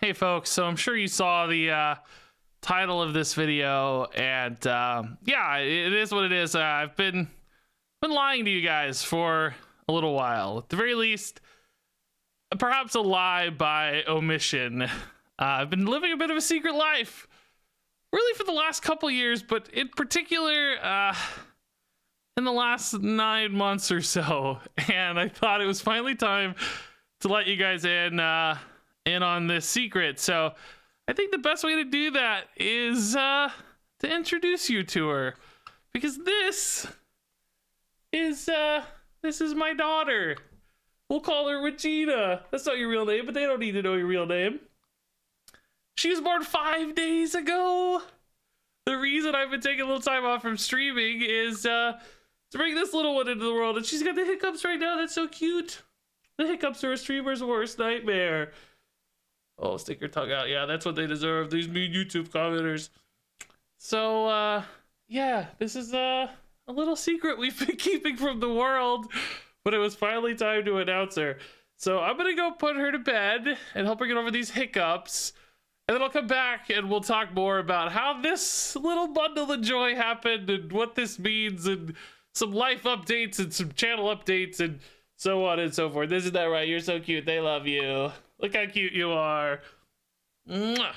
Hey folks, so I'm sure you saw the title of this video, and yeah, it is what it is. I've been lying to you guys for a little while. At the very least, perhaps a lie by omission. I've been living a bit of a secret life, really for the last couple years, but in particular, in the last 9 months or so. And I thought it was finally time to let you guys in on this secret. So I think the best way to do that is to introduce you to her, because this is my daughter. We'll call her Regina. That's not your real name, but they don't need to know your real name. She was born 5 days ago. The reason I've been taking a little time off from streaming is to bring this little one into the world, and she's got the hiccups right now. That's so cute. The hiccups are a streamer's worst nightmare. Oh, stick your tongue out. Yeah, that's what they deserve, these mean YouTube commenters. So, yeah, this is a little secret we've been keeping from the world, but it was finally time to announce her. So I'm gonna go put her to bed and help her get over these hiccups, and then I'll come back and we'll talk more about how this little bundle of joy happened and what this means, and some life updates and some channel updates and so on and so forth. Isn't that right? You're so cute. They love you. Look how cute you are. Mwah.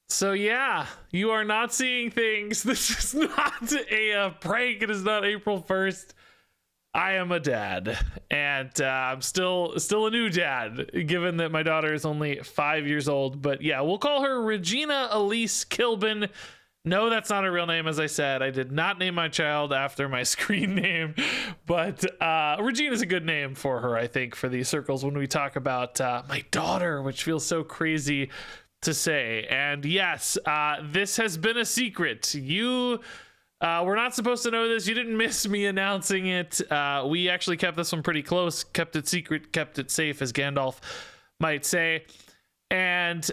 So yeah, you are not seeing things. This is not a prank. It is not April 1st. I am a dad, and I'm still a new dad, given that my daughter is only 5 years old. But yeah, we'll call her Regina Elise Kilbin. No, that's not her real name. As I said, I did not name my child after my screen name, but Regina is a good name for her, I think, for these circles when we talk about my daughter, which feels so crazy to say. And yes, this has been a secret. You were not supposed to know this. You didn't miss me announcing it. We actually kept this one pretty close, kept it secret, kept it safe, as Gandalf might say. And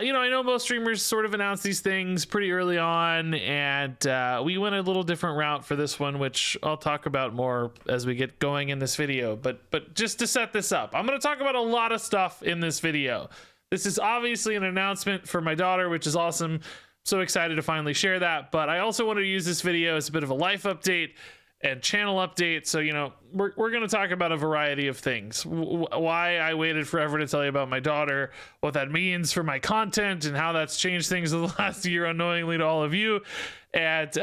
you know, I know most streamers sort of announce these things pretty early on, and we went a little different route for this one, which I'll talk about more as we get going in this video. But just to set this up, I'm going to talk about a lot of stuff in this video. This is obviously an announcement for my daughter, which is awesome. So excited to finally share that. But I also want to use this video as a bit of a life update and channel update. So, you know, we're going to talk about a variety of things. Why I waited forever to tell you about my daughter, what that means for my content, and how that's changed things in the last year unknowingly to all of you. And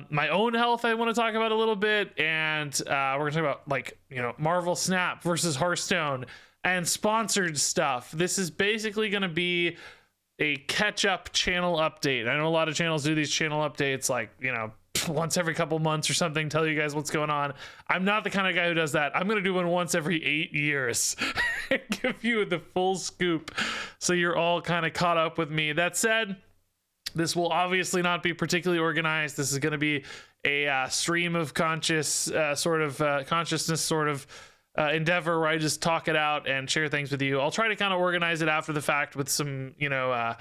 my own health I want to talk about a little bit. And we're going to talk about, like, you know, Marvel Snap versus Hearthstone and sponsored stuff. This is basically going to be a catch-up channel update. I know a lot of channels do these channel updates, like, you know, once every couple months or something, tell you guys what's going on. I'm not the kind of guy who does that. I'm going to do one once every 8 years and give you the full scoop so you're all kind of caught up with me. That said, this will obviously not be particularly organized. This is going to be a stream of consciousness sort of endeavor where I just talk it out and share things with you. I'll try to kind of organize it after the fact with some, you know,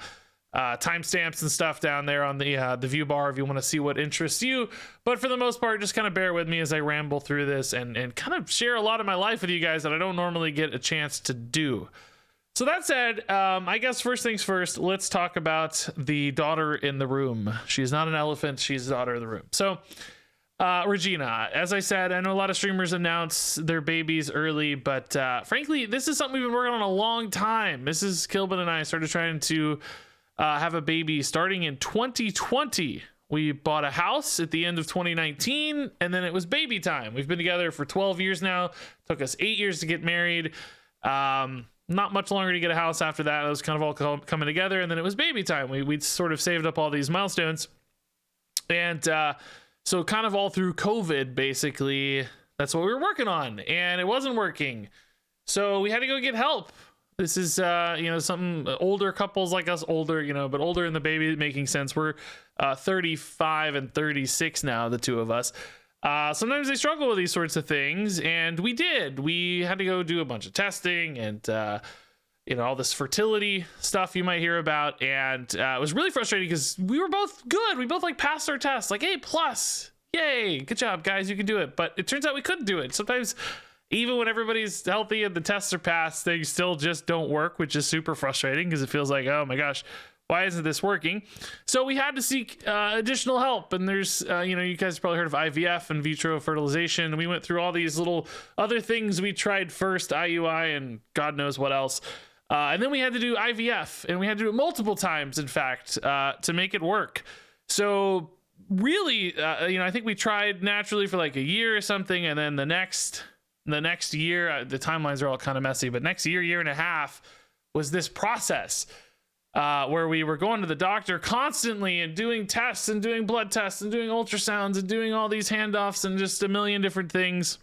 timestamps and stuff down there on the view bar if you want to see what interests you. But for the most part, just kind of bear with me as I ramble through this and kind of share a lot of my life with you guys that I don't normally get a chance to do. So that said, I guess first things first, let's talk about the daughter in the room. She's not an elephant, she's the daughter in the room. So Regina, as I said, I know a lot of streamers announce their babies early, but frankly, this is something we've been working on a long time. Mrs. Kilbin and I started trying to have a baby starting in 2020. We bought a house at the end of 2019, and then it was baby time. We've been together for 12 years now. Took us 8 years to get married. Not much longer to get a house after that. It was kind of all coming together, and then it was baby time. We'd sort of saved up all these milestones. And so kind of all through COVID, basically, that's what we were working on, and it wasn't working. So we had to go get help. This is, you know, some older couples like us, older, you know, but older in the baby making sense. We're 35 and 36 now, the two of us. Sometimes they struggle with these sorts of things, and we did. We had to go do a bunch of testing and, you know, all this fertility stuff you might hear about. And it was really frustrating because we were both good. We both like passed our tests, like A+. Yay, good job, guys, you can do it. But it turns out we couldn't do it. Sometimes even when everybody's healthy and the tests are passed, they still just don't work, which is super frustrating because it feels like, oh my gosh, why isn't this working? So we had to seek additional help. And there's, you guys probably heard of IVF, in vitro fertilization. We went through all these little other things we tried first, IUI and God knows what else. And then we had to do IVF, and we had to do it multiple times, in fact, to make it work. So really, I think we tried naturally for like a year or something. And then the next year, the timelines are all kind of messy, but next year and a half was this process where we were going to the doctor constantly and doing tests and doing blood tests and doing ultrasounds and doing all these handoffs and just a million different things.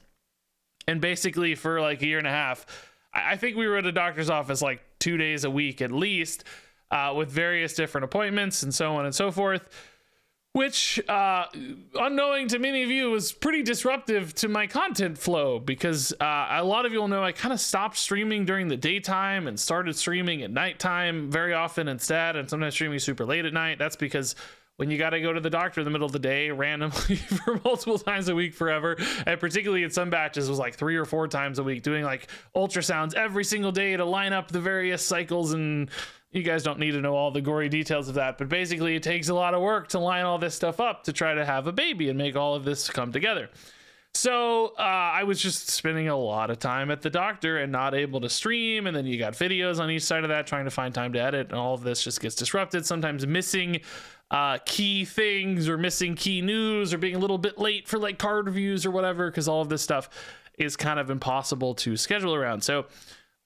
And basically for like a year and a half, I think we were at a doctor's office like 2 days a week at least, with various different appointments and so on and so forth, which unknowing to many of you was pretty disruptive to my content flow, because a lot of you will know I kind of stopped streaming during the daytime and started streaming at nighttime very often instead, and sometimes streaming super late at night. That's because when you got to go to the doctor in the middle of the day randomly for multiple times a week forever, and particularly in some batches it was like 3 or 4 times a week, doing like ultrasounds every single day to line up the various cycles, and you guys don't need to know all the gory details of that, but basically it takes a lot of work to line all this stuff up to try to have a baby and make all of this come together. So I was just spending a lot of time at the doctor and not able to stream, and then you got videos on each side of that trying to find time to edit, and all of this just gets disrupted, sometimes missing key things or missing key news or being a little bit late for like card reviews or whatever, because all of this stuff is kind of impossible to schedule around. So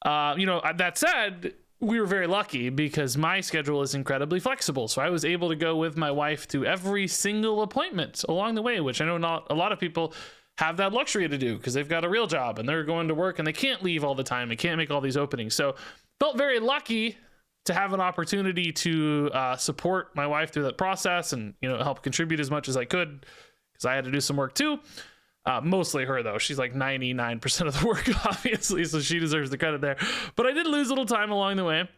that said, we were very lucky because my schedule is incredibly flexible. So I was able to go with my wife to every single appointment along the way, which I know not a lot of people have that luxury to do because they've got a real job and they're going to work and they can't leave all the time. They can't make all these openings. So felt very lucky to have an opportunity to support my wife through that process and, help contribute as much as I could, because I had to do some work too. Mostly her though. She's like 99% of the work, obviously, so she deserves the credit there. But I did lose a little time along the way.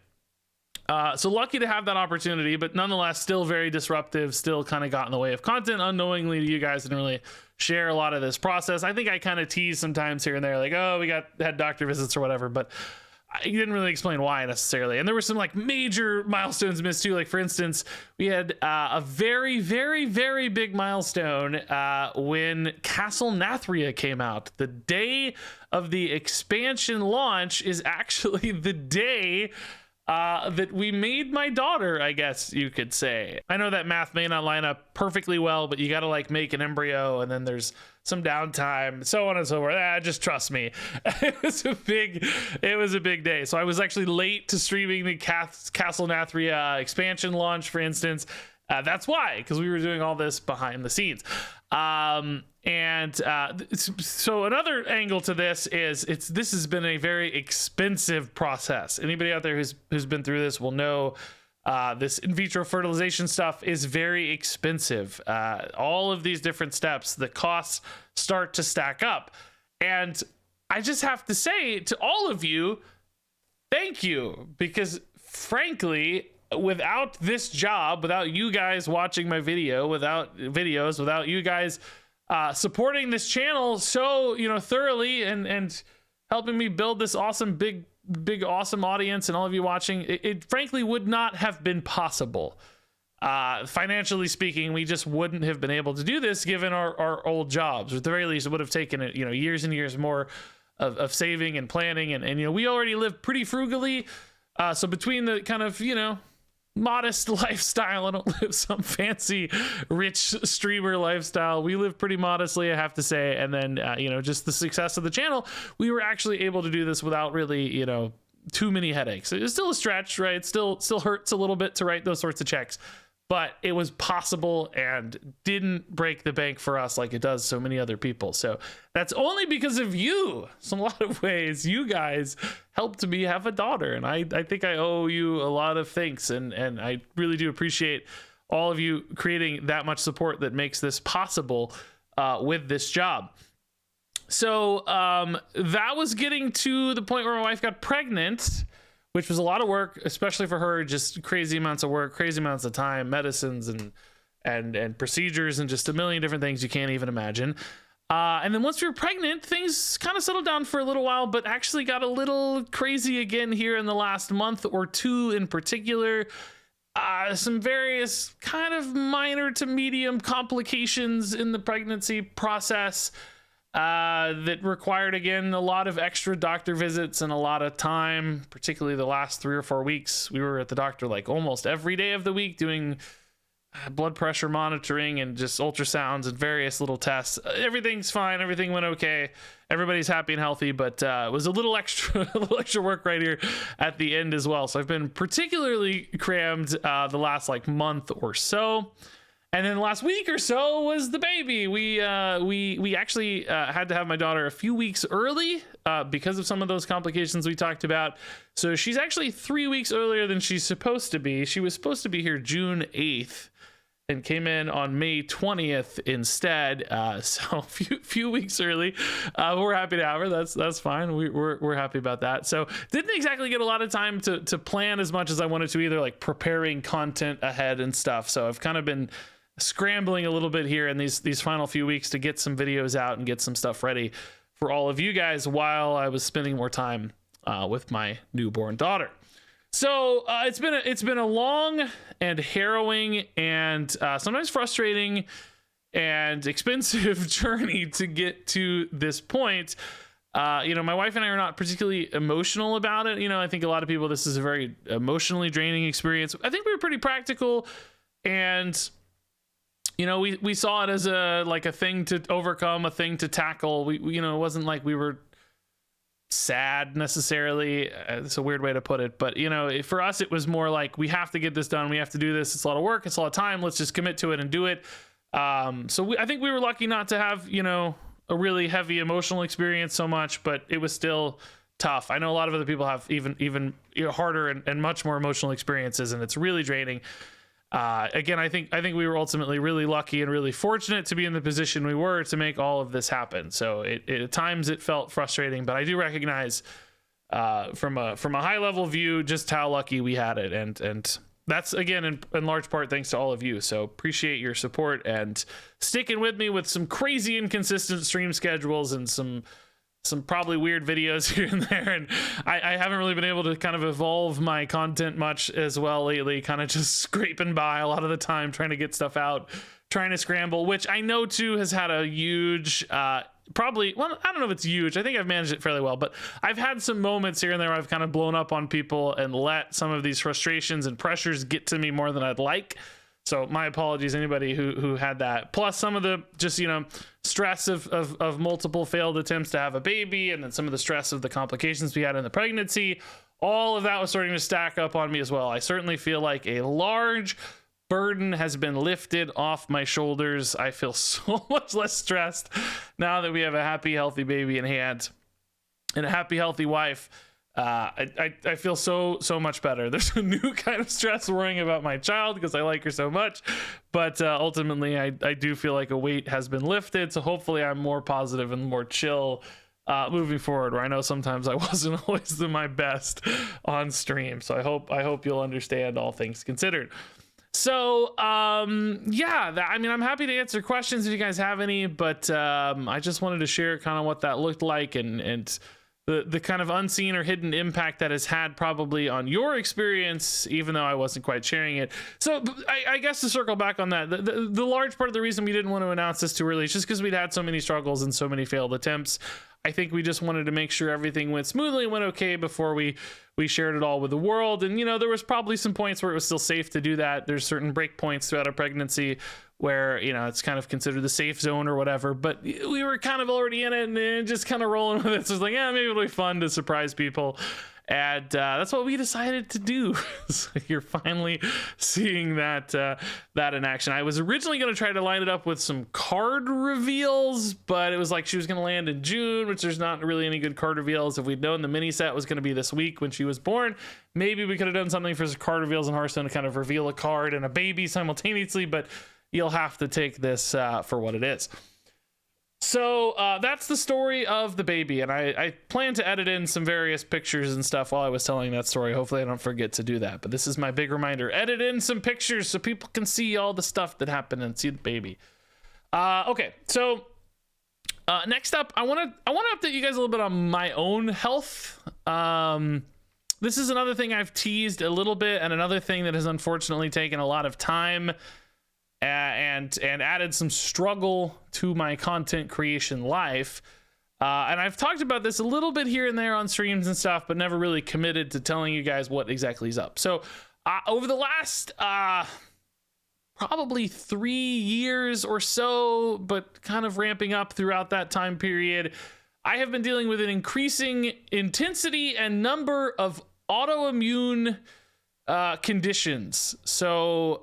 So lucky to have that opportunity, but nonetheless, still very disruptive, still kind of got in the way of content unknowingly to you guys. Didn't really share a lot of this process. I think I kind of tease sometimes here and there, like, oh, we had doctor visits or whatever, but I didn't really explain why necessarily. And there were some like major milestones missed too. Like for instance, we had a very, very, very big milestone when Castle Nathria came out. The day of the expansion launch is actually the day that we made my daughter, I guess you could say. I know that math may not line up perfectly well, but you got to like make an embryo and then there's some downtime, so on and so forth. Just trust me. It was a big day. So I was actually late to streaming the Castle Nathria expansion launch, for instance. That's why, because we were doing all this behind the scenes. So another angle to this is this has been a very expensive process. Anybody out there who's been through this will know this in vitro fertilization stuff is very expensive. All of these different steps, the costs start to stack up. And I just have to say to all of you, thank you, because frankly, without this job, without you guys watching my video, without you guys supporting this channel so thoroughly and helping me build this awesome big awesome audience, and all of you watching, it frankly would not have been possible. Financially speaking, we just wouldn't have been able to do this given our old jobs. At the very least, it would have taken it years and years more of saving and planning, and we already live pretty frugally, so between the kind of modest lifestyle, I don't live some fancy rich streamer lifestyle, we live pretty modestly, I have to say, and then just the success of the channel, we were actually able to do this without really too many headaches. It's still a stretch, right? It still hurts a little bit to write those sorts of checks, but it was possible and didn't break the bank for us like it does so many other people. So that's only because of you. So in a lot of ways, you guys helped me have a daughter, and I think I owe you a lot of thanks, and I really do appreciate all of you creating that much support that makes this possible with this job. So that was getting to the point where my wife got pregnant, which was a lot of work, especially for her, just crazy amounts of work, crazy amounts of time, medicines and procedures, and just a million different things you can't even imagine. And then once we were pregnant, things kind of settled down for a little while, but actually got a little crazy again here in the last month or two in particular. Some various kind of minor to medium complications in the pregnancy process that required, again, a lot of extra doctor visits and a lot of time, particularly the last 3 or 4 weeks. We were at the doctor like almost every day of the week doing blood pressure monitoring and just ultrasounds and various little tests. Everything's fine. Everything went okay. Everybody's happy and healthy, but it was a little extra work right here at the end as well. So I've been particularly crammed the last like month or so. And then the last week or so was the baby. We actually had to have my daughter a few weeks early because of some of those complications we talked about. So she's actually 3 weeks earlier than she's supposed to be. She was supposed to be here June 8th. And came in on May 20th instead, so a few weeks early. We're happy to have her. That's fine. We're happy about that. So didn't exactly get a lot of time to plan as much as I wanted to, either like preparing content ahead and stuff. So I've kind of been scrambling a little bit here in these final few weeks to get some videos out and get some stuff ready for all of you guys while I was spending more time with my newborn daughter. So it's been a long and harrowing and sometimes frustrating and expensive journey to get to this point. My wife and I are not particularly emotional about it. I think a lot of people, this is a very emotionally draining experience. I think we were pretty practical, and we saw it as a thing to overcome, a thing to tackle. It wasn't like we were sad necessarily. It's a weird way to put it, but for us it was more like, we have to get this done, we have to do this, it's a lot of work, it's a lot of time, let's just commit to it and do it. I think we were lucky not to have a really heavy emotional experience so much, but it was still tough. I know a lot of other people have even harder and much more emotional experiences, and it's really draining. Again, I think we were ultimately really lucky and really fortunate to be in the position we were to make all of this happen. So at times it felt frustrating, but I do recognize from a high level view just how lucky we had it, and that's again in large part thanks to all of you. So appreciate your support and sticking with me with some crazy inconsistent stream schedules and some probably weird videos here and there, and I haven't really been able to kind of evolve my content much as well lately, kind of just scraping by a lot of the time, trying to get stuff out, trying to scramble, which I know too has had a huge I don't know if it's huge, I think I've managed it fairly well, but I've had some moments here and there where I've kind of blown up on people and let some of these frustrations and pressures get to me more than I'd like. So my apologies, anybody who had that. Plus some of the just, stress of multiple failed attempts to have a baby, and then some of the stress of the complications we had in the pregnancy. All of that was starting to stack up on me as well. I certainly feel like a large burden has been lifted off my shoulders. I feel so much less stressed now that we have a happy, healthy baby in hand and a happy, healthy wife. I feel so much better. There's a new kind of stress worrying about my child because I like her so much, but ultimately I do feel like a weight has been lifted. So hopefully I'm more positive and more chill moving forward, where I know sometimes I wasn't always my best on stream. So I hope you'll understand, all things considered. So I'm happy to answer questions if you guys have any, but I just wanted to share kind of what that looked like and the kind of unseen or hidden impact that has had probably on your experience, even though I wasn't quite sharing it. So I guess to circle back on that, the large part of the reason we didn't want to announce this too early is just because we'd had so many struggles and so many failed attempts. I think we just wanted to make sure everything went smoothly and went okay before we shared it all with the world. And, there was probably some points where it was still safe to do that. There's certain break points throughout a pregnancy where, it's kind of considered the safe zone or whatever, but we were kind of already in it and just kind of rolling with it. So it's like, maybe it'll be fun to surprise people. And that's what we decided to do. So you're finally seeing that in action. I was originally going to try to line it up with some card reveals, but it was like she was going to land in June, which there's not really any good card reveals. If we'd known the mini set was going to be this week when she was born, maybe we could have done something for some card reveals in Hearthstone to kind of reveal a card and a baby simultaneously, but you'll have to take this for what it is. So that's the story of the baby, and I plan to edit in some various pictures and stuff while I was telling that story. Hopefully I don't forget to do that, but this is my big reminder. Edit in some pictures so people can see all the stuff that happened and see the baby. Okay, so Next up, I want to update you guys a little bit on my own health. This is another thing I've teased a little bit, and another thing that has unfortunately taken a lot of time and added some struggle to my content creation life. And I've talked about this a little bit here and there on streams and stuff, but never really committed to telling you guys what exactly is up. So over the last probably 3 years or so, but kind of ramping up throughout that time period, I have been dealing with an increasing intensity and number of autoimmune conditions. So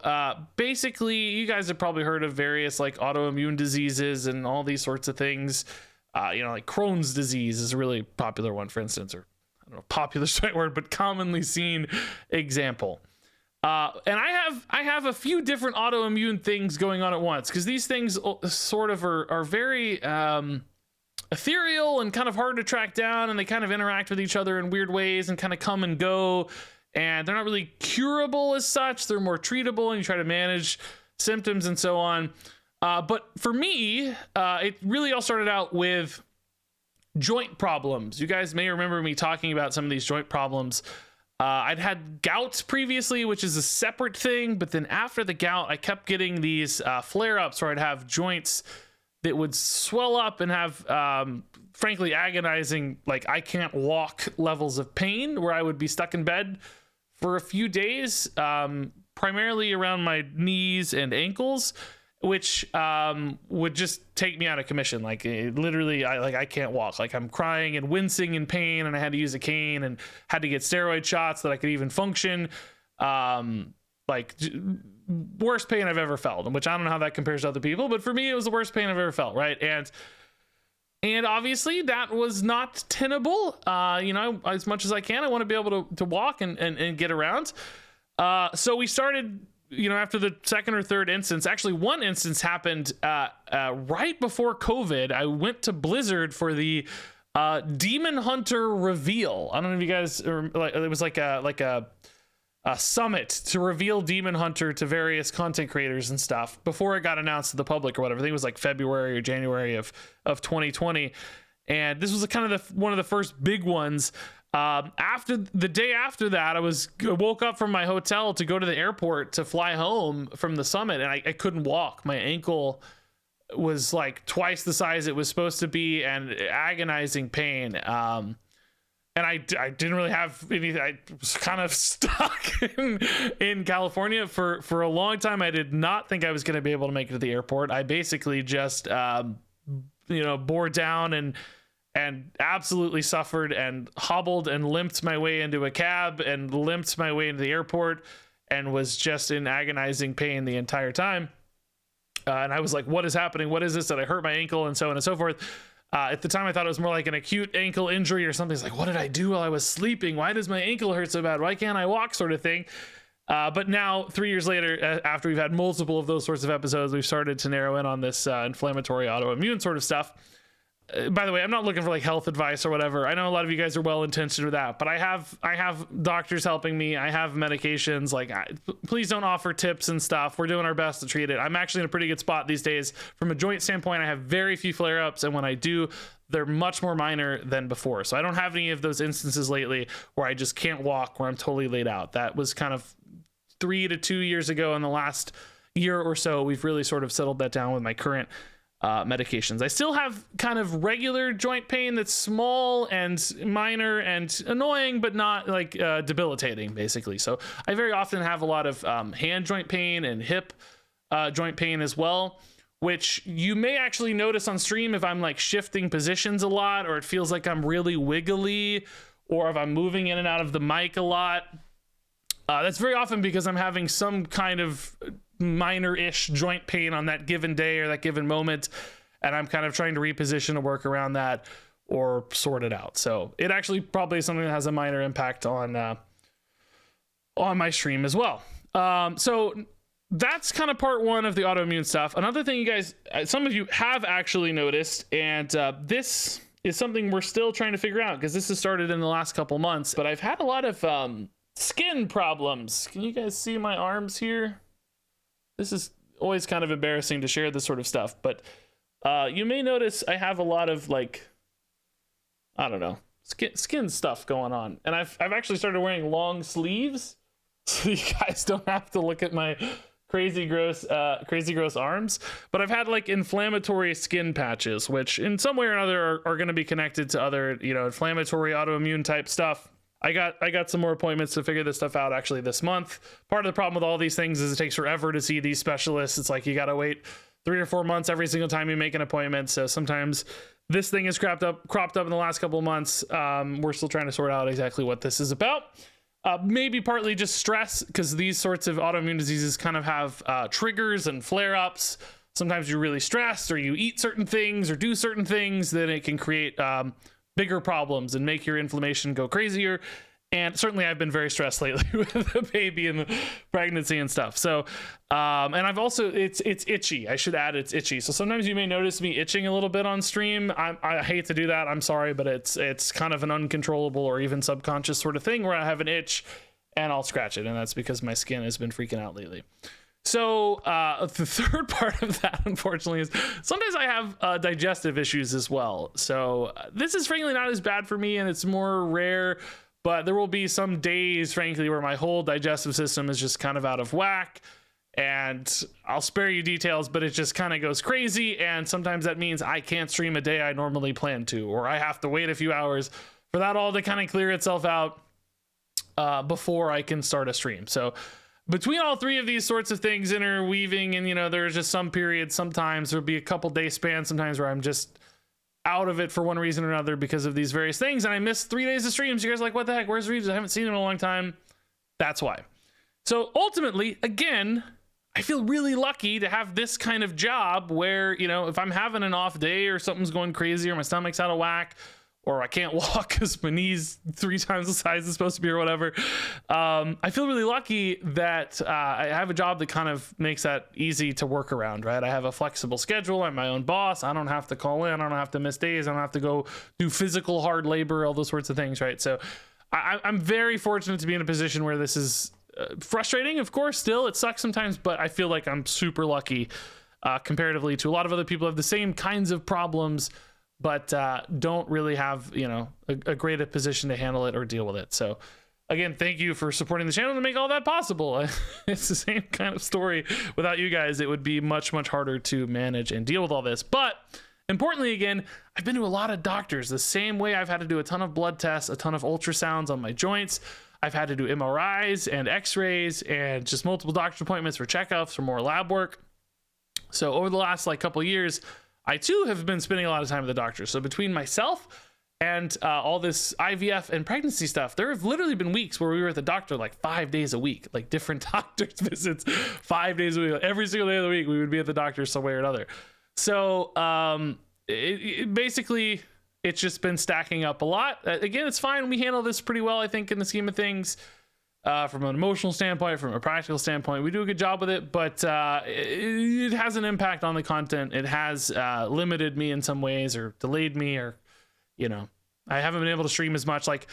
basically, you guys have probably heard of various like autoimmune diseases and all these sorts of things. Like Crohn's disease is a really popular one, for instance, or I don't know, popular is the right word, but commonly seen example. And I have a few different autoimmune things going on at once, because these things sort of are very ethereal and kind of hard to track down, and they kind of interact with each other in weird ways and kind of come and go, and they're not really curable as such. They're more treatable, and you try to manage symptoms and so on. But for me, it really all started out with joint problems. You guys may remember me talking about some of these joint problems. I'd had gout previously, which is a separate thing, but then after the gout, I kept getting these flare-ups where I'd have joints that would swell up and have, frankly, agonizing, like I can't walk levels of pain, where I would be stuck in bed for a few days, primarily around my knees and ankles, which would just take me out of commission. Like literally, I can't walk. Like I'm crying and wincing in pain, and I had to use a cane and had to get steroid shots that I could even function. Worst pain I've ever felt, which I don't know how that compares to other people, but for me, it was the worst pain I've ever felt, right? And obviously that was not tenable. As much as I can, I want to be able to walk and get around. So we started, after the second or third instance. Actually, one instance happened right before COVID. I went to Blizzard for the Demon Hunter reveal. I don't know if you guys it was like a summit to reveal Demon Hunter to various content creators and stuff before it got announced to the public or whatever. I think it was like February or January of 2020, and this was kind of one of the first big ones. After the day after that, I woke up from my hotel to go to the airport to fly home from the summit, and I couldn't walk. My ankle was like twice the size it was supposed to be, and agonizing pain. And I didn't really have anything. I was kind of stuck in California for a long time. I did not think I was going to be able to make it to the airport. I basically just, bore down and absolutely suffered and hobbled and limped my way into a cab and limped my way into the airport and was just in agonizing pain the entire time. And I was like, what is happening? What is this? That I hurt my ankle and so on and so forth. At the time, I thought it was more like an acute ankle injury or something. It's like, what did I do while I was sleeping? Why does my ankle hurt so bad? Why can't I walk, sort of thing? But now, 3 years later, after we've had multiple of those sorts of episodes, we've started to narrow in on this inflammatory autoimmune sort of stuff. By the way, I'm not looking for like health advice or whatever. I know a lot of you guys are well intentioned with that, but I have doctors helping me. I have medications. Please don't offer tips and stuff. We're doing our best to treat it. I'm actually in a pretty good spot these days. From a joint standpoint, I have very few flare-ups, and when I do, they're much more minor than before. So I don't have any of those instances lately where I just can't walk, where I'm totally laid out. That was kind of 3 to 2 years ago. In the last year or so, we've really sort of settled that down with my current medications. I still have kind of regular joint pain that's small and minor and annoying, but not like debilitating, basically. So I very often have a lot of hand joint pain and hip joint pain as well, which you may actually notice on stream if I'm like shifting positions a lot, or it feels like I'm really wiggly, or if I'm moving in and out of the mic a lot. That's very often because I'm having some kind of minor-ish joint pain on that given day or that given moment, and I'm kind of trying to reposition or work around that or sort it out. So it actually probably is something that has a minor impact on my stream as well. So that's kind of part one of the autoimmune stuff. Another thing you guys, some of you have actually noticed, and this is something we're still trying to figure out because this has started in the last couple months, but I've had a lot of skin problems. Can you guys see my arms here? This is always kind of embarrassing to share this sort of stuff, but You may notice I have a lot of like, I don't know, skin stuff going on, and I've actually started wearing long sleeves, so you guys don't have to look at my crazy gross arms. But I've had like inflammatory skin patches, which in some way or another are going to be connected to other, you know, inflammatory autoimmune type stuff. I got some more appointments to figure this stuff out actually this month. Part of the problem with all these things is it takes forever to see these specialists. It's like you got to wait 3 or 4 months every single time you make an appointment. So sometimes this thing is cropped up in the last couple of months. We're still trying to sort out exactly what this is about. Maybe partly just stress, because these sorts of autoimmune diseases kind of have triggers and flare-ups. Sometimes you're really stressed, or you eat certain things or do certain things, then it can create bigger problems and make your inflammation go crazier. And certainly I've been very stressed lately with the baby and the pregnancy and stuff. So, and I've also, it's itchy. I should add it's itchy. So sometimes you may notice me itching a little bit on stream. I hate to do that. I'm sorry, but it's kind of an uncontrollable or even subconscious sort of thing where I have an itch and I'll scratch it. And that's because my skin has been freaking out lately. So the third part of that, unfortunately, is sometimes I have digestive issues as well. So this is frankly not as bad for me, and it's more rare. But there will be some days, frankly, where my whole digestive system is just kind of out of whack. And I'll spare you details, but it just kind of goes crazy. And sometimes that means I can't stream a day I normally plan to, or I have to wait a few hours for that all to kind of clear itself out before I can start a stream. So between all three of these sorts of things interweaving, and, you know, there's just some periods, sometimes there'll be a couple day span, sometimes where I'm just out of it for one reason or another because of these various things, and I missed 3 days of streams. You guys are like, what the heck, where's Reeves? I haven't seen him in a long time. That's why. So ultimately, again, I feel really lucky to have this kind of job where, you know, if I'm having an off day or something's going crazy or my stomach's out of whack or I can't walk because my knee's 3 times the size it's supposed to be or whatever, I feel really lucky that I have a job that kind of makes that easy to work around, right? I have a flexible schedule. I'm my own boss. I don't have to call in. I don't have to miss days. I don't have to go do physical hard labor, all those sorts of things, right? So I'm very fortunate to be in a position where this is frustrating, of course, still. It sucks sometimes, but I feel like I'm super lucky comparatively to a lot of other people who have the same kinds of problems, but don't really have, you know, a greater position to handle it or deal with it. So again, thank you for supporting the channel to make all that possible. It's the same kind of story. Without you guys, it would be much, much harder to manage and deal with all this. But importantly, again, I've been to a lot of doctors the same way I've had to do a ton of blood tests, a ton of ultrasounds on my joints. I've had to do MRIs and x-rays and just multiple doctor's appointments for checkups or more lab work. So over the last like couple of years, I too have been spending a lot of time with the doctor. So between myself and all this IVF and pregnancy stuff, there have literally been weeks where we were at the doctor like 5 days a week, like different doctor's visits, 5 days a week. Every single day of the week, we would be at the doctor some way or another. So basically, it's just been stacking up a lot. Again, it's fine. We handle this pretty well, I think, in the scheme of things. From an emotional standpoint, from a practical standpoint, we do a good job with it, but it has an impact on the content. It has limited me in some ways or delayed me, or, you know, I haven't been able to stream as much. Like,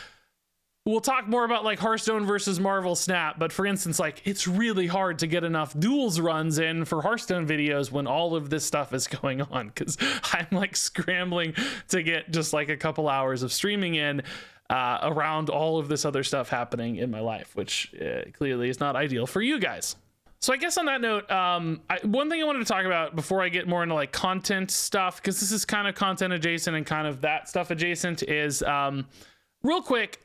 we'll talk more about like Hearthstone versus Marvel Snap, but for instance, like, it's really hard to get enough duels runs in for Hearthstone videos when all of this stuff is going on, because I'm like scrambling to get just like a couple hours of streaming in around all of this other stuff happening in my life, which clearly is not ideal for you guys. So I guess on that note, one thing I wanted to talk about before I get more into like content stuff, because this is kind of content adjacent and kind of that stuff adjacent, is real quick,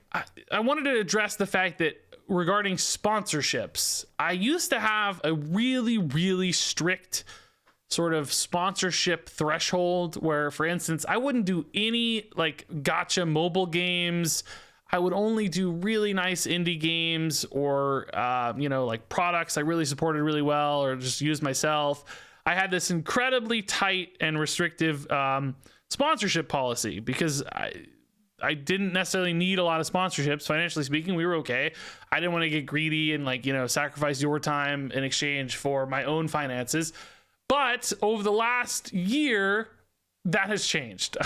I wanted to address the fact that regarding sponsorships, I used to have a really, really strict sort of sponsorship threshold where, for instance, I wouldn't do any like gacha mobile games. I would only do really nice indie games or, you know, like products I really supported really well or just use myself. I had this incredibly tight and restrictive sponsorship policy because I didn't necessarily need a lot of sponsorships. Financially speaking, we were okay. I didn't want to get greedy and like, you know, sacrifice your time in exchange for my own finances. But over the last year, that has changed.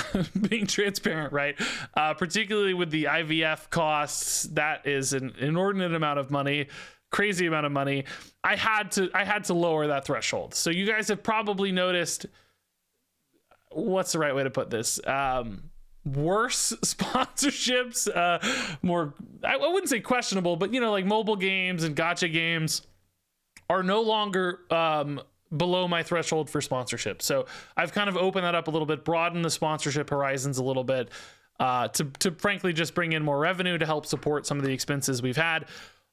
Being transparent, right? Particularly with the IVF costs, that is an inordinate amount of money, crazy amount of money. I had to lower that threshold. So you guys have probably noticed what's the right way to put this? Worse sponsorships, more, I wouldn't say questionable, but you know, like mobile games and gacha games are no longer below my threshold for sponsorship. So I've kind of opened that up a little bit, broadened the sponsorship horizons a little bit, to frankly just bring in more revenue to help support some of the expenses we've had.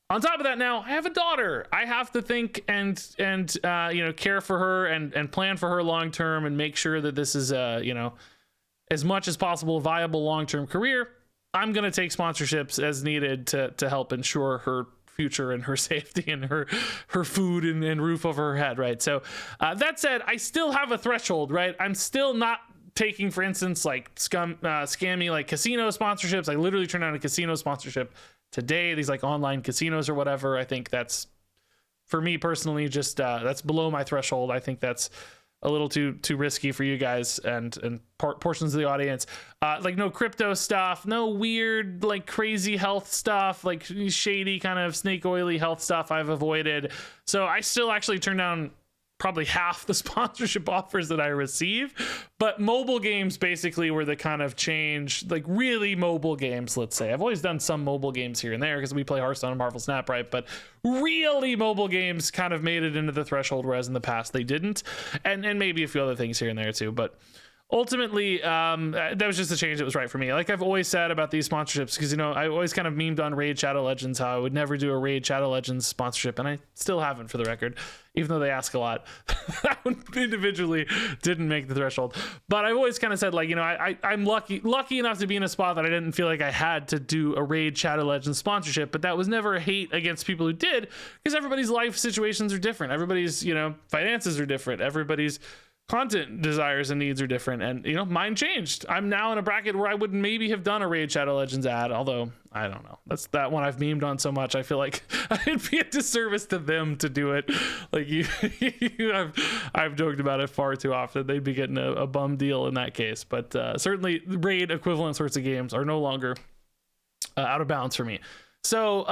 On top of that, now I have a daughter. I have to think and you know, care for her and plan for her long term and make sure that this is you know, as much as possible a viable long-term career. I'm going to take sponsorships as needed to help ensure her future and her safety and her food and roof over her head, right? So that said, I still have a threshold, right? I'm still not taking, for instance, like scammy like casino sponsorships. I literally turned down a casino sponsorship today, these like online casinos or whatever. I think that's, for me personally, just that's below my threshold. I think that's a little too risky for you guys and portions of the audience. Like no crypto stuff, no weird like crazy health stuff, like shady kind of snake oily health stuff I've avoided. So I still actually turned down probably half the sponsorship offers that I receive, but mobile games basically were the kind of change, like really mobile games, let's say. I've always done some mobile games here and there because we play Hearthstone and Marvel Snap, right? But really mobile games kind of made it into the threshold, whereas in the past they didn't. And maybe a few other things here and there too, but ultimately, that was just a change that was right for me. Like I've always said about these sponsorships, because, you know, I always kind of memed on Raid Shadow Legends how I would never do a Raid Shadow Legends sponsorship, and I still haven't, for the record, even though they ask a lot. That one individually didn't make the threshold. But I've always kind of said, like, you know, I'm lucky enough to be in a spot that I didn't feel like I had to do a Raid Shadow Legends sponsorship, but that was never a hate against people who did, because everybody's life situations are different. Everybody's, you know, finances are different. Everybody's content desires and needs are different, and you know, mine changed. I'm now in a bracket where I would maybe have done a Raid Shadow Legends ad, although I don't know, that's that one I've memed on so much I feel like it'd be a disservice to them to do it. Like I've joked about it far too often. They'd be getting a bum deal in that case, but certainly Raid equivalent sorts of games are no longer out of bounds for me. So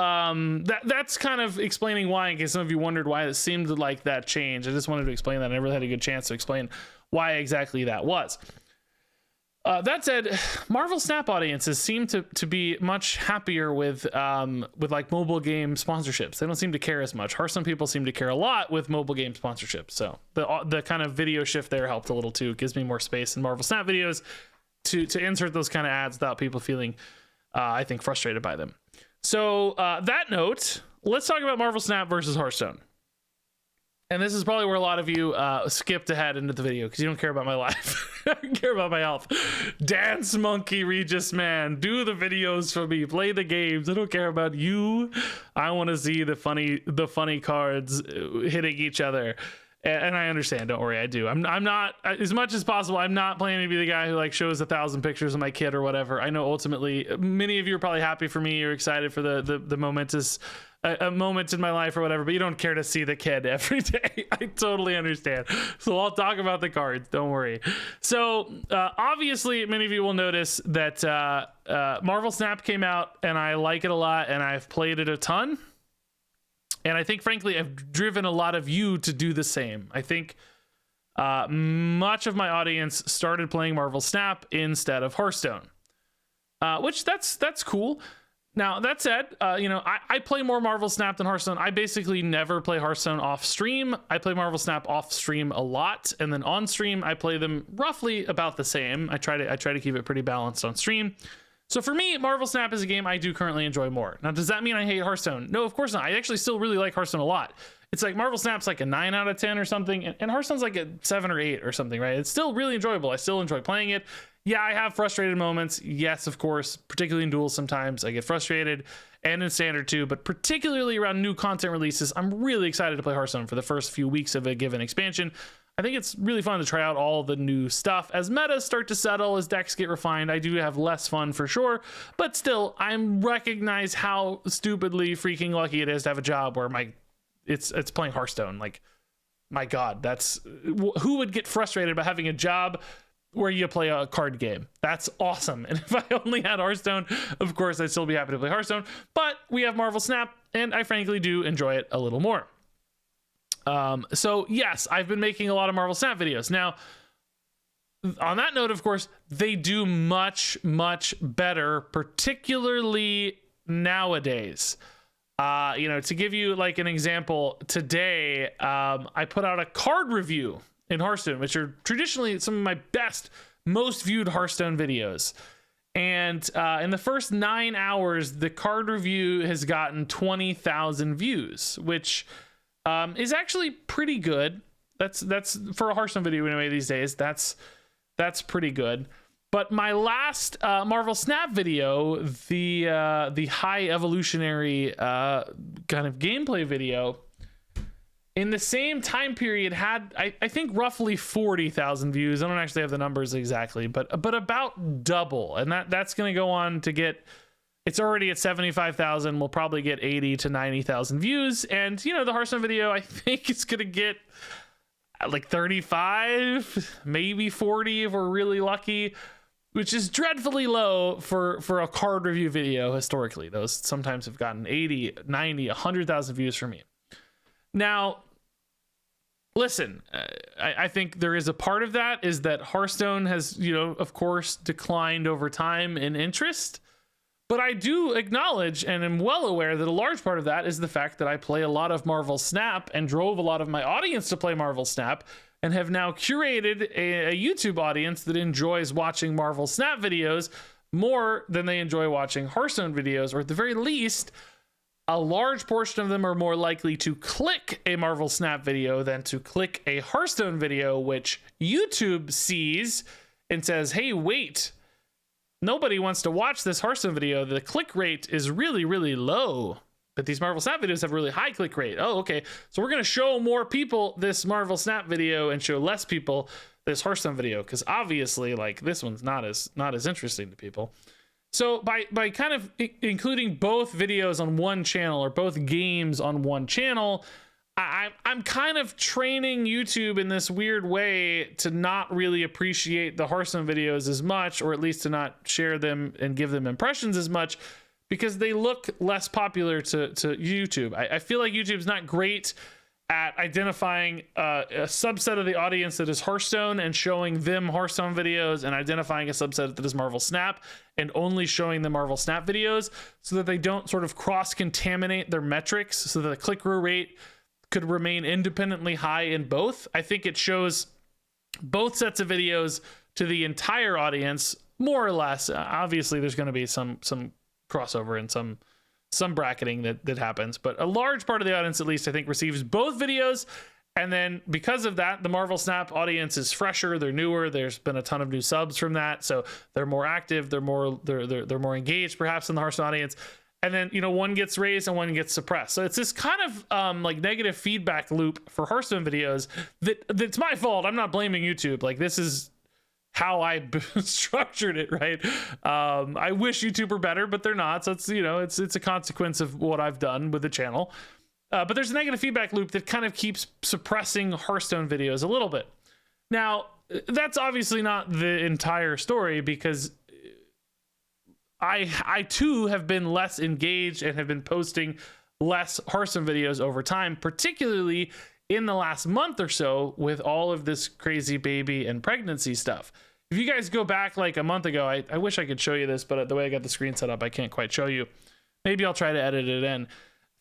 that's kind of explaining why, in case some of you wondered why it seemed like that change. I just wanted to explain that. I never had a good chance to explain why exactly that was. That said, Marvel Snap audiences seem to be much happier with like mobile game sponsorships. They don't seem to care as much. Hearthstone people seem to care a lot with mobile game sponsorships. So the kind of video shift there helped a little too. It gives me more space in Marvel Snap videos to insert those kind of ads without people feeling, I think, frustrated by them. So that note, let's talk about Marvel Snap versus Hearthstone. And this is probably where a lot of you skipped ahead into the video because you don't care about my life. I don't care about my health. Dance monkey Regis man, do the videos for me, play the games. I don't care about you. I want to see the funny cards hitting each other. And I understand, don't worry, I do. I'm not, as much as possible, I'm not planning to be the guy who like shows 1,000 pictures of my kid or whatever. I know ultimately many of you are probably happy for me. You're excited for the momentous a moment in my life or whatever, but you don't care to see the kid every day. I totally understand. So I'll talk about the cards, don't worry. So obviously many of you will notice that Marvel Snap came out and I like it a lot and I've played it a ton. And I think, frankly, I've driven a lot of you to do the same. I think much of my audience started playing Marvel Snap instead of Hearthstone, which that's cool. Now, that said, you know, I play more Marvel Snap than Hearthstone. I basically never play Hearthstone off stream. I play Marvel Snap off stream a lot, and then on stream, I play them roughly about the same. I try to keep it pretty balanced on stream. So for me, Marvel Snap is a game I do currently enjoy more. Now, does that mean I hate Hearthstone? No, of course not. I actually still really like Hearthstone a lot. It's like Marvel Snap's like a 9 out of 10 or something, and Hearthstone's like a 7 or 8 or something, right? It's still really enjoyable. I still enjoy playing it. Yeah, I have frustrated moments. Yes, of course, particularly in duels sometimes I get frustrated, and in standard too, but particularly around new content releases, I'm really excited to play Hearthstone for the first few weeks of a given expansion. I think it's really fun to try out all the new stuff. As metas start to settle, as decks get refined, I do have less fun for sure, but still, I recognize how stupidly freaking lucky it is to have a job where it's playing Hearthstone. Like, my God, who would get frustrated about having a job where you play a card game? That's awesome. And if I only had Hearthstone, of course, I'd still be happy to play Hearthstone, but we have Marvel Snap, and I frankly do enjoy it a little more. So yes, I've been making a lot of Marvel Snap videos. Now, on that note, of course, they do much, much better, particularly nowadays. To give you like an example, today I put out a card review in Hearthstone, which are traditionally some of my best, most viewed Hearthstone videos. And in the first 9 hours, the card review has gotten 20,000 views, which is actually pretty good. That's for a Hearthstone video anyway these days. That's pretty good. But my last Marvel Snap video, the high evolutionary kind of gameplay video, in the same time period had I think roughly 40,000 views. I don't actually have the numbers exactly, but about double. And that's going to go on to get, it's already at 75,000. We'll probably get 80 to 90,000 views. And the Hearthstone video, I think it's going to get like 35, maybe 40 if we're really lucky, which is dreadfully low for a card review video historically. Those sometimes have gotten 80, 90, 100,000 views for me. Now, listen, I think there is a part of that is that Hearthstone has, of course, declined over time in interest. But I do acknowledge and am well aware that a large part of that is the fact that I play a lot of Marvel Snap and drove a lot of my audience to play Marvel Snap, and have now curated a YouTube audience that enjoys watching Marvel Snap videos more than they enjoy watching Hearthstone videos, or at the very least, a large portion of them are more likely to click a Marvel Snap video than to click a Hearthstone video, which YouTube sees and says, hey, wait, nobody wants to watch this Hearthstone video. The click rate is really, really low, but these Marvel Snap videos have a really high click rate. Oh, okay. So we're going to show more people this Marvel Snap video and show less people this Hearthstone video, because obviously, like, this one's not as interesting to people. So by kind of including both videos on one channel, or both games on one channel, I'm kind of training YouTube in this weird way to not really appreciate the Hearthstone videos as much, or at least to not share them and give them impressions as much, because they look less popular to YouTube. I feel like YouTube's not great at identifying a subset of the audience that is Hearthstone and showing them Hearthstone videos, and identifying a subset that is Marvel Snap and only showing the Marvel Snap videos, so that they don't sort of cross-contaminate their metrics, so that the click-through rate could remain independently high in both. I think it shows both sets of videos to the entire audience, more or less. Obviously, there's going to be some crossover and some bracketing that happens, but a large part of the audience, at least, I think, receives both videos. And then because of that, the Marvel Snap audience is fresher, they're newer, there's been a ton of new subs from that, so they're more active, they're more engaged perhaps in the Hearthstone audience. And then one gets raised and one gets suppressed. So it's this kind of like negative feedback loop for Hearthstone videos that's my fault. I'm not blaming YouTube. Like, this is how I structured it, right? I wish YouTube were better, but they're not. So it's a consequence of what I've done with the channel. But there's a negative feedback loop that kind of keeps suppressing Hearthstone videos a little bit. Now, that's obviously not the entire story, because I too have been less engaged and have been posting less Hearthstone videos over time, particularly in the last month or so with all of this crazy baby and pregnancy stuff. If you guys go back like a month ago, I wish I could show you this, but the way I got the screen set up, I can't quite show you. Maybe I'll try to edit it in.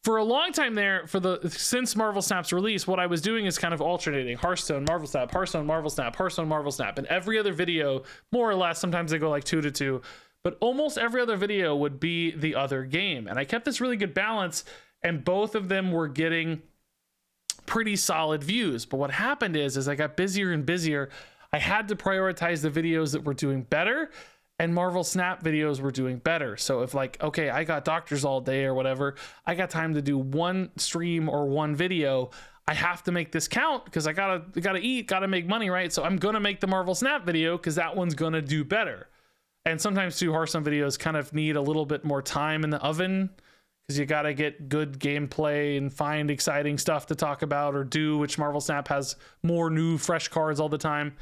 For a long time there, since Marvel Snap's release, what I was doing is kind of alternating Hearthstone, Marvel Snap, Hearthstone, Marvel Snap, Hearthstone, Marvel Snap, and every other video, more or less, sometimes they go like 2 to 2, but almost every other video would be the other game. And I kept this really good balance, and both of them were getting pretty solid views. But what happened is as I got busier and busier, I had to prioritize the videos that were doing better, and Marvel Snap videos were doing better. So if like, okay, I got doctors all day or whatever, I got time to do one stream or one video, I have to make this count because I gotta eat, gotta make money, right? So I'm gonna make the Marvel Snap video because that one's gonna do better. And sometimes too, Hearthstone videos kind of need a little bit more time in the oven, because you got to get good gameplay and find exciting stuff to talk about or do, which Marvel Snap has more new, fresh cards all the time.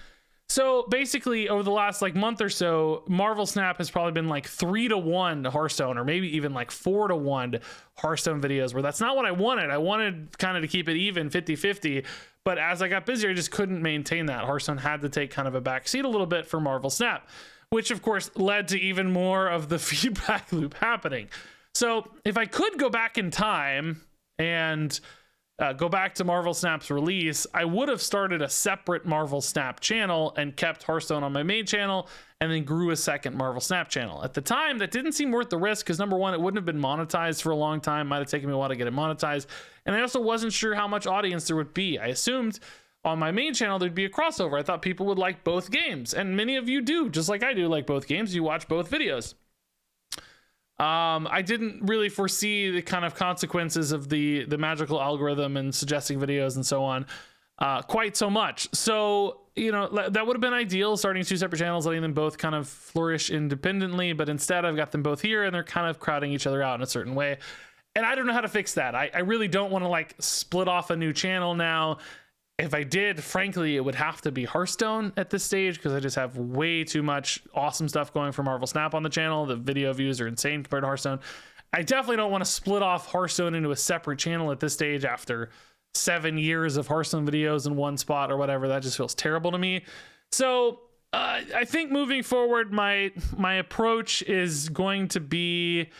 So basically, over the last like month or so, Marvel Snap has probably been like 3-1 to Hearthstone, or maybe even like 4-1 to Hearthstone videos, where that's not what I wanted. I wanted kind of to keep it even 50-50. But as I got busier, I just couldn't maintain that. Hearthstone had to take kind of a backseat a little bit for Marvel Snap, which of course led to even more of the feedback loop happening. So if I could go back in time and go back to Marvel Snap's release, I would have started a separate Marvel Snap channel and kept Hearthstone on my main channel, and then grew a second Marvel Snap channel. At the time, that didn't seem worth the risk because number one, it wouldn't have been monetized for a long time. Might have taken me a while to get it monetized. And I also wasn't sure how much audience there would be. I assumed on my main channel there'd be a crossover. I thought people would like both games, and many of you do, just like I do, like both games. You watch both videos. I didn't really foresee the kind of consequences of the magical algorithm and suggesting videos and so on quite so much. So, you know, that would have been ideal, starting two separate channels, letting them both kind of flourish independently. But instead, I've got them both here, and they're kind of crowding each other out in a certain way. And I don't know how to fix that. I really don't want to like split off a new channel now. If I did, frankly, it would have to be Hearthstone at this stage, because I just have way too much awesome stuff going for Marvel Snap on the channel. The video views are insane compared to Hearthstone. I definitely don't want to split off Hearthstone into a separate channel at this stage after 7 years of Hearthstone videos in one spot or whatever. That just feels terrible to me. So I think moving forward, my approach is going to be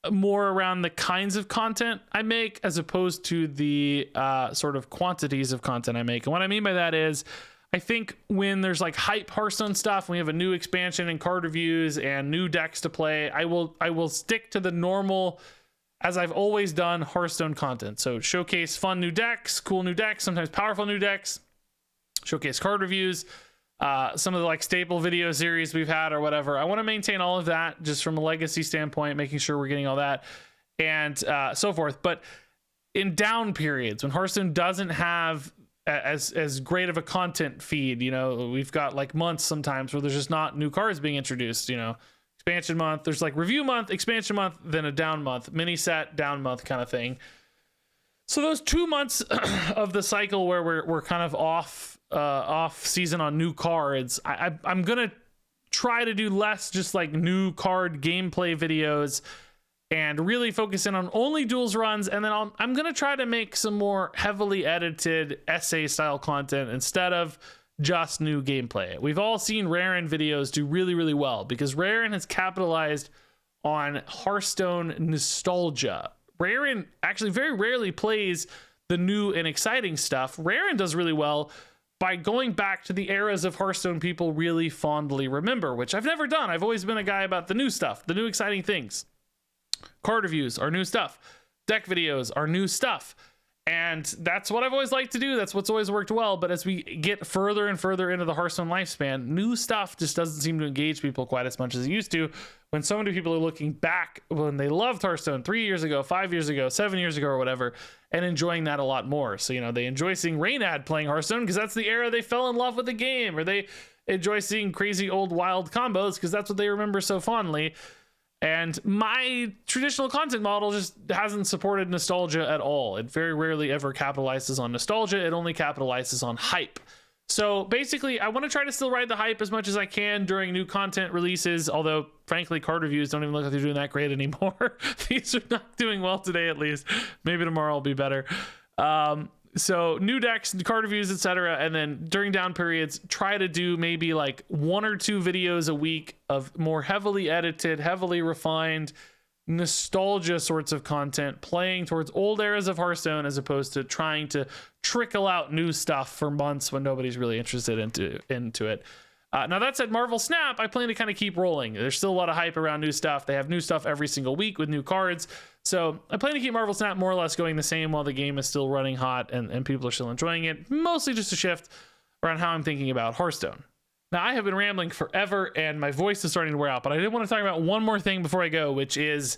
more around the kinds of content I make as opposed to the sort of quantities of content I make. And what I mean by that is, I think when there's like hype Hearthstone stuff, we have a new expansion and card reviews and new decks to play, I will stick to the normal, as I've always done, Hearthstone content. So showcase fun new decks, cool new decks, sometimes powerful new decks, showcase card reviews, some of the like staple video series we've had or whatever. I want to maintain all of that just from a legacy standpoint, making sure we're getting all that and so forth. But in down periods, when Hearthstone doesn't have as great of a content feed, you know, we've got like months sometimes where there's just not new cards being introduced, you know, expansion month, there's like review month, expansion month, then a down month, mini set, down month kind of thing. So those 2 months of the cycle where we're kind of off season on new cards, I'm gonna try to do less just like new card gameplay videos and really focus in on only duels runs, and then I'm gonna try to make some more heavily edited essay style content instead of just new gameplay. We've all seen Raren videos do really, really well because Raren has capitalized on Hearthstone nostalgia. Raren actually very rarely plays the new and exciting stuff. Raren does really well by going back to the eras of Hearthstone people really fondly remember, which I've never done. I've always been a guy about the new stuff, the new exciting things. Card reviews are new stuff. Deck videos are new stuff. And that's what I've always liked to do. That's what's always worked well. But as we get further and further into the Hearthstone lifespan, new stuff just doesn't seem to engage people quite as much as it used to, when so many people are looking back when they loved Hearthstone 3 years ago, 5 years ago, 7 years ago, or whatever, and enjoying that a lot more. So, you know, they enjoy seeing Raynad playing Hearthstone because that's the era they fell in love with the game, or they enjoy seeing crazy old wild combos because that's what they remember so fondly. And my traditional content model just hasn't supported nostalgia at all. It very rarely ever capitalizes on nostalgia. It only capitalizes on hype. So basically, I want to try to still ride the hype as much as I can during new content releases, although frankly, card reviews don't even look like they're doing that great anymore. These are not doing well today, at least. Maybe tomorrow will be better. So new decks, card reviews, etc. And then during down periods, try to do maybe like 1 or 2 videos a week of more heavily edited, heavily refined nostalgia sorts of content, playing towards old eras of Hearthstone as opposed to trying to trickle out new stuff for months when nobody's really interested into it. Now that said, Marvel Snap, I plan to kind of keep rolling. There's still a lot of hype around new stuff. They have new stuff every single week with new cards. So I plan to keep Marvel Snap more or less going the same while the game is still running hot and people are still enjoying it. Mostly just a shift around how I'm thinking about Hearthstone. Now, I have been rambling forever and my voice is starting to wear out, but I did want to talk about one more thing before I go, which is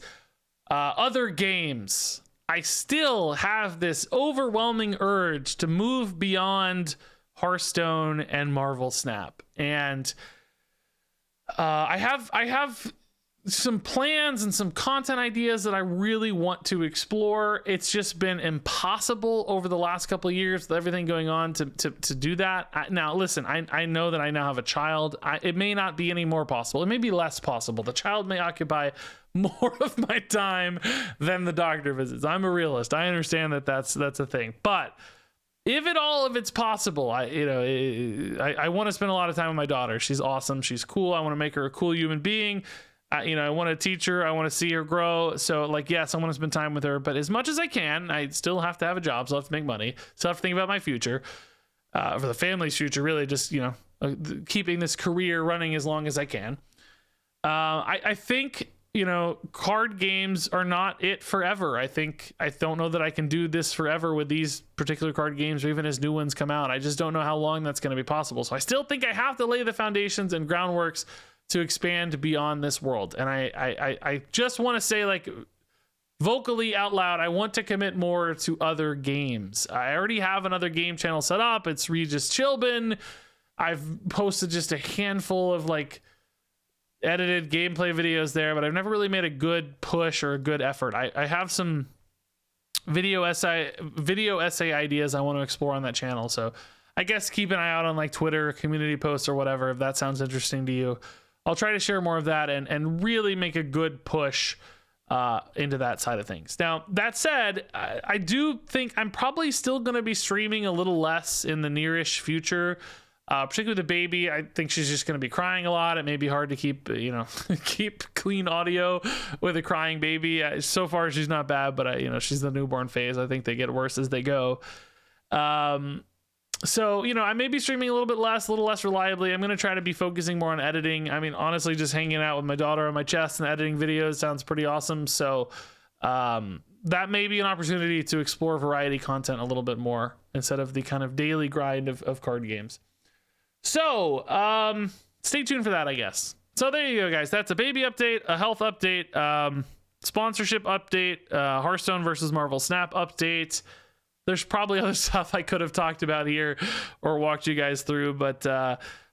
other games. I still have this overwhelming urge to move beyond Hearthstone and Marvel Snap. And I have some plans and some content ideas that I really want to explore. It's just been impossible over the last couple of years with everything going on to do that. Now, listen, I know that I now have a child. It may not be any more possible. It may be less possible. The child may occupy more of my time than the doctor visits. I'm a realist. I understand that that's a thing. But if it's possible, I want to spend a lot of time with my daughter. She's awesome. She's cool. I want to make her a cool human being. I want to teach her. I want to see her grow. So, like, yes, I want to spend time with her, but as much as I can, I still have to have a job. So I have to make money. So I have to think about my future, for the family's future, really just, keeping this career running as long as I can. I think, card games are not it forever. I don't know that I can do this forever with these particular card games or even as new ones come out. I just don't know how long that's going to be possible. So I still think I have to lay the foundations and groundworks to expand beyond this world. And I just want to say, like, vocally out loud, I want to commit more to other games. I already have another game channel set up. It's Regis Chilbin. I've posted just a handful of like edited gameplay videos there, but I've never really made a good push or a good effort. I have some video essay ideas I want to explore on that channel. So I guess keep an eye out on like Twitter, community posts or whatever, if that sounds interesting to you. I'll try to share more of that and really make a good push into that side of things. Now, that said, I do think I'm probably still going to be streaming a little less in the nearish future, particularly the baby. I think she's just going to be crying a lot. It may be hard to keep, keep clean audio with a crying baby. So far, she's not bad, but she's the newborn phase. I think they get worse as they go. So, I may be streaming a little less reliably. I'm going to try to be focusing more on editing. I mean, honestly, just hanging out with my daughter on my chest and editing videos sounds pretty awesome. So, that may be an opportunity to explore variety content a little bit more instead of the kind of daily grind of card games. So, stay tuned for that, I guess. So there you go, guys. That's a baby update, a health update, sponsorship update, Hearthstone versus Marvel Snap update. There's probably other stuff I could have talked about here or walked you guys through, but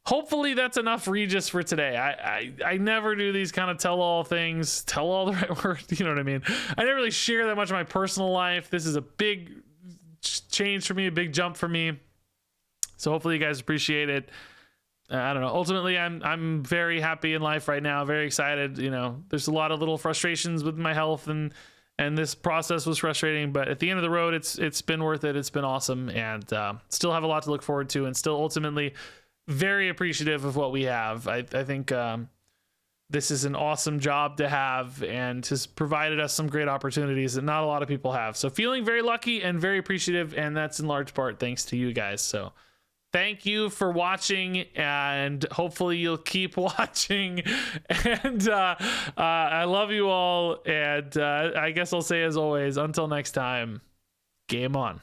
hopefully that's enough Regis for today. I never do these kind of tell-all things. Tell-all the right word, you know what I mean? I never really share that much of my personal life. This is a big change for me, a big jump for me. So hopefully you guys appreciate it. I don't know. Ultimately, I'm very happy in life right now. Very excited. There's a lot of little frustrations with my health and this process was frustrating, but at the end of the road, it's been worth it. It's been awesome, and still have a lot to look forward to, and still ultimately very appreciative of what we have. I think this is an awesome job to have and has provided us some great opportunities that not a lot of people have. So feeling very lucky and very appreciative, and that's in large part thanks to you guys. So thank you for watching, and hopefully you'll keep watching. And I love you all. And I guess I'll say, as always, until next time, game on.